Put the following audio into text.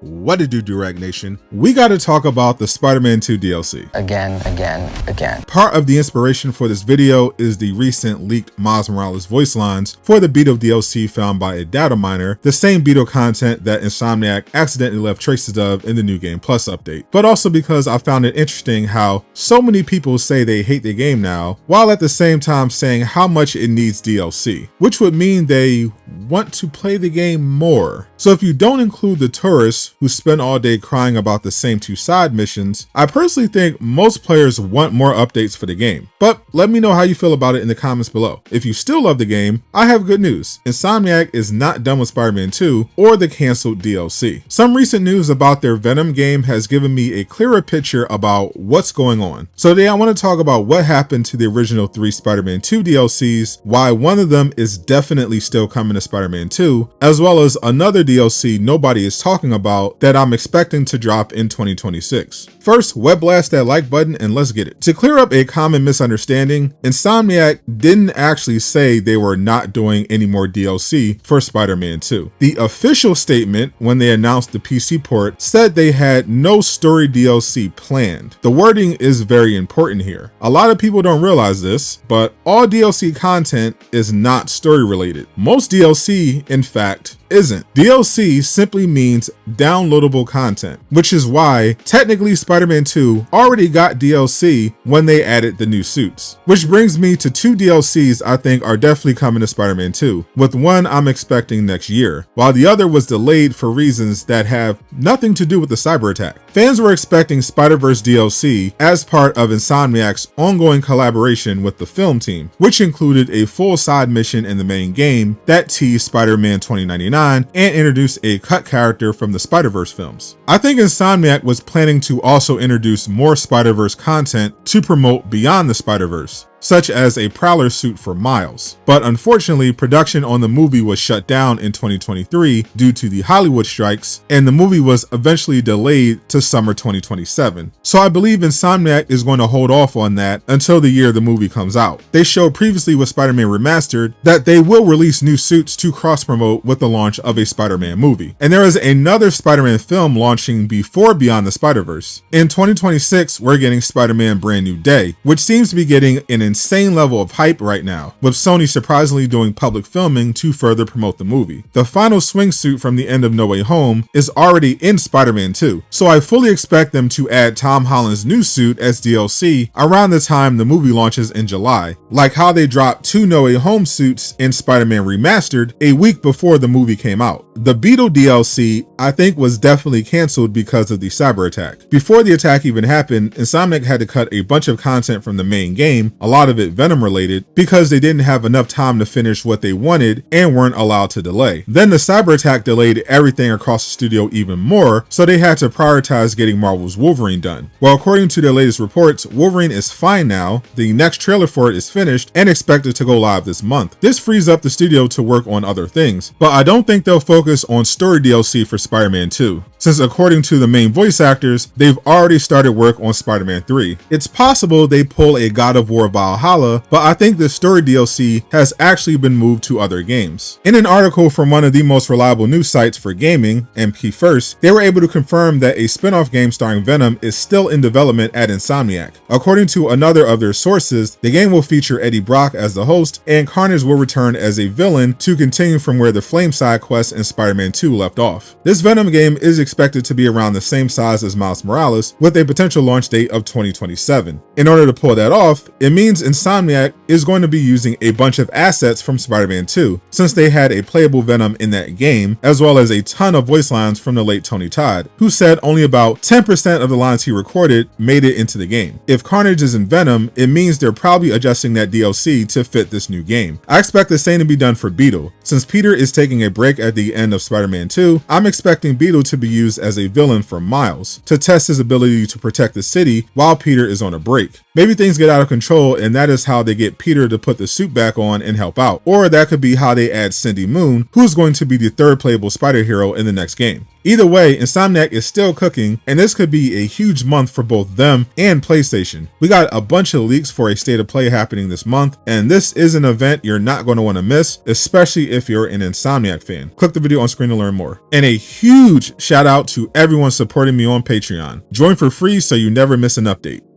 What it do, Durag Nation? We got to talk about the Spider-Man 2 DLC. Again. Part of the inspiration for this video is the recent leaked Miles Morales voice lines for the Beetle DLC found by a data miner, the same Beetle content that Insomniac accidentally left traces of in the New Game Plus update. But also because I found it interesting how so many people say they hate the game now, while at the same time saying how much it needs DLC, which would mean they want to play the game more. So if you don't include the tourists who spend all day crying about the same two side missions, I personally think most players want more updates for the game. But let me know how you feel about it in the comments below. If you still love the game, I have good news. Insomniac is not done with Spider-Man 2 or the canceled DLC. Some recent news about their Venom game has given me a clearer picture about what's going on. So today I want to talk about what happened to the original 3 Spider-Man 2 DLCs, why one of them is definitely still coming to Spider-Man 2, as well as another DLC nobody is talking about that I'm expecting to drop in 2026. First, web blast that like button and let's get it. To clear up a common misunderstanding, Insomniac didn't actually say they were not doing any more DLC for Spider-Man 2. The official statement when they announced the PC port said they had no story DLC planned. The wording is very important here. A lot of people don't realize this, but all DLC content is not story related. Most DLC, in fact, isn't. DLC simply means downloadable content, which is why technically Spider-Man 2 already got DLC when they added the new suits. Which brings me to 2 DLCs I think are definitely coming to Spider-Man 2, with one I'm expecting next year, while the other was delayed for reasons that have nothing to do with the cyber attack. Fans were expecting Spider-Verse DLC as part of Insomniac's ongoing collaboration with the film team, which included a full side mission in the main game that teased Spider-Man 2099 and introduced a cut character from the Spider-Verse films. I think Insomniac was planning to also introduce more Spider-Verse content to promote Beyond the Spider-Verse, such as a Prowler suit for Miles. But unfortunately, production on the movie was shut down in 2023 due to the Hollywood strikes, and the movie was eventually delayed to summer 2027. So I believe Insomniac is going to hold off on that until the year the movie comes out. They showed previously with Spider-Man Remastered that they will release new suits to cross-promote with the launch of a Spider-Man movie. And there is another Spider-Man film launching before Beyond the Spider-Verse. In 2026, we're getting Spider-Man Brand New Day, which seems to be getting an insane level of hype right now, with Sony surprisingly doing public filming to further promote the movie. The final swing suit from the end of No Way Home is already in Spider-Man 2, so I fully expect them to add Tom Holland's new suit as DLC around the time the movie launches in July, like how they dropped 2 No Way Home suits in Spider-Man Remastered a week before the movie came out. The Beetle DLC, I think, was definitely canceled because of the cyber attack. Before the attack even happened, Insomniac had to cut a bunch of content from the main game, a lot of it Venom related, because they didn't have enough time to finish what they wanted and weren't allowed to delay. Then the cyber attack delayed everything across the studio even more, so they had to prioritize getting Marvel's Wolverine done. Well, according to their latest reports, Wolverine is fine now, the next trailer for it is finished and expected to go live this month. This frees up the studio to work on other things, but I don't think they'll focus on story DLC for Spider-Man 2, since according to the main voice actors, they've already started work on Spider-Man 3. It's possible they pull a God of War Valhalla, but I think the story DLC has actually been moved to other games. In an article from one of the most reliable news sites for gaming, MP First, they were able to confirm that a spin-off game starring Venom is still in development at Insomniac. According to another of their sources, the game will feature Eddie Brock as the host, and Carnage will return as a villain to continue from where the Flame side quest in Spider-Man 2 left off. This Venom game is expected to be around the same size as Miles Morales, with a potential launch date of 2027. In order to pull that off, it means Insomniac is going to be using a bunch of assets from Spider-Man 2, since they had a playable Venom in that game, as well as a ton of voice lines from the late Tony Todd, who said only about 10% of the lines he recorded made it into the game. If Carnage is in Venom, it means they're probably adjusting that DLC to fit this new game. I expect the same to be done for Beetle. Since Peter is taking a break at the end of Spider-Man 2, I'm expecting Beetle to be used as a villain for Miles, to test his ability to protect the city while Peter is on a break. Maybe things get out of control and and that is how they get Peter to put the suit back on and help out. Or that could be how they add Cindy Moon, who's going to be the third playable spider hero in the next game. Either way, Insomniac is still cooking, and this could be a huge month for both them and PlayStation. We got a bunch of leaks for a state of play happening this month, and this is an event you're not going to want to miss, especially if you're an Insomniac fan. Click the video on screen to learn more. And a huge shout out to everyone supporting me on Patreon. Join for free so you never miss an update.